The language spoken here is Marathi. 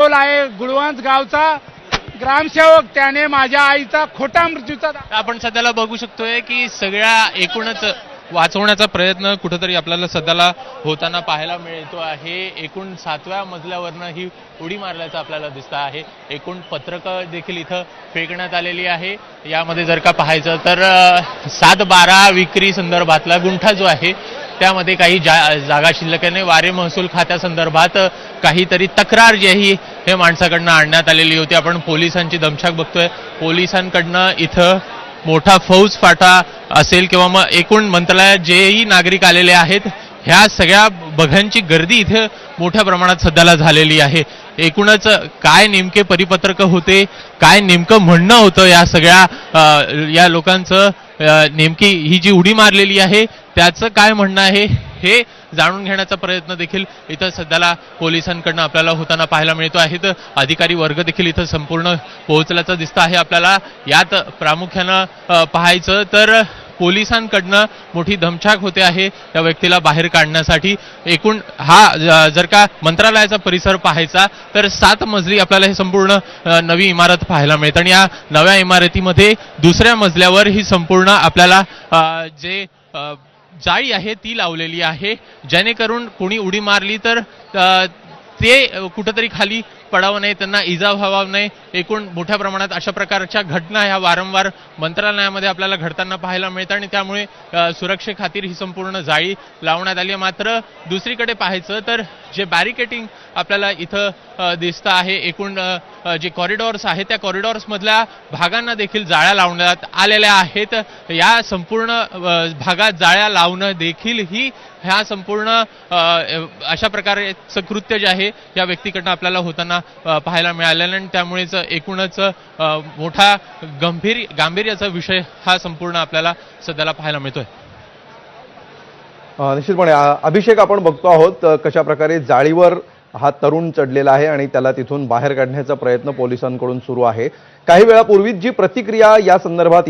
आहे गुळवंत गावचा ग्रामसेवक, त्याने माझ्या आईचा खोटा मृत्यूचा आपण सध्याला बघू शकतोय की सगळ्या एकूणच वाचवण्याचा प्रयत्न कुठेतरी आपल्याला सध्याला होताना पाहायला मिळतो आहे। एकूण 7व्या मजल्यावरनं ही उडी मारल्याचं आपल्याला दिसतं आहे। एकूण पत्रकं देखील इथं फेकण्यात आलेली आहे। यामध्ये जर का पाहायचं तर 7-12 विक्री संदर्भातला गुंठा जो आहे त्यामध्ये काही जागा शिल्लक आहे। वारे महसूल खात्यासंदर्भात काहीतरी तक्रार जी आहे हे माणसाकडनं आणण्यात आलेली होती। आपण पोलिसांची दमछाक बघतोय। पोलिसांकडनं इथं मोठा फौज फाटा असेल किंवा मग एकूण मंत्रालयात जेही नागरिक आलेले आहेत ह्या सगळ्या बघांची गर्दी इथे मोठ्या प्रमाणात सध्याला झालेली आहे। एकूणच काय नेमके परिपत्रक होते, काय नेमकं म्हणणं होतं या सगळ्या या लोकांचं, नेमकी ही जी उडी मारलेली आहे त्याचं काय म्हणणं आहे हे जाणून घेण्याचा प्रयत्न देखील इथं सध्याला पोलिसांकडनं आपल्याला होताना पाहायला मिळतो आहे। तर अधिकारी वर्ग देखील इथं संपूर्ण पोहोचल्याचं दिसतं आहे आपल्याला। यात प्रामुख्यानं पाहायचं तर पोलिसांकडनं मोठी धमछाक होते आहे त्या व्यक्तीला बाहेर काढण्यासाठी। एकूण हा जर का मंत्रालयाचा परिसर पाहायचा तर 7 मजली आपल्याला हे संपूर्ण नवी इमारत पाहायला मिळते आणि या नव्या इमारतीमध्ये दुसऱ्या मजल्यावर ही संपूर्ण आपल्याला जे जाळी आहे ती लावलेली आहे, जेणेकरून कोणी उडी मारली तर ते कुठेतरी खाली पडावं नाही, त्यांना इजा व्हावा नाही। एकूण मोठ्या प्रमाणात अशा प्रकारच्या घटना ह्या वारंवार मंत्रालयामध्ये आपल्याला घडताना पाहायला मिळतात आणि त्यामुळे सुरक्षेखातीर ही संपूर्ण जाळी लावण्यात आली आहे। मात्र दुसरीकडे पाहायचं तर जे बॅरिकेटिंग आपल्याला इथं दिसतं आहे, एकूण जे कॉरिडॉर्स आहेत त्या कॉरिडॉर्समधल्या भागांना देखील जाळ्या लावण्यात आलेल्या आहेत। या संपूर्ण भागात जाळ्या लावणं देखील ही ह्या संपूर्ण अशा प्रकारचं कृत्य जे आहे या व्यक्तीकडनं आपल्याला होताना पाहायला मिळालेलं आणि त्यामुळेच एकूणच मोठा गांभीर्याचा विषय हा संपूर्ण आपल्याला सध्याला पाहायला मिळतोय। निश्चितपणे अभिषेक, आपण बघतो आहोत कशा प्रकारे जाळीवर हा तरुण चढलेला आहे आणि त्याला तिथून बाहेर काढण्याचा प्रयत्न पोलिसांकडून सुरू आहे। काही वेळापूर्वीच जी प्रतिक्रिया या संदर्भात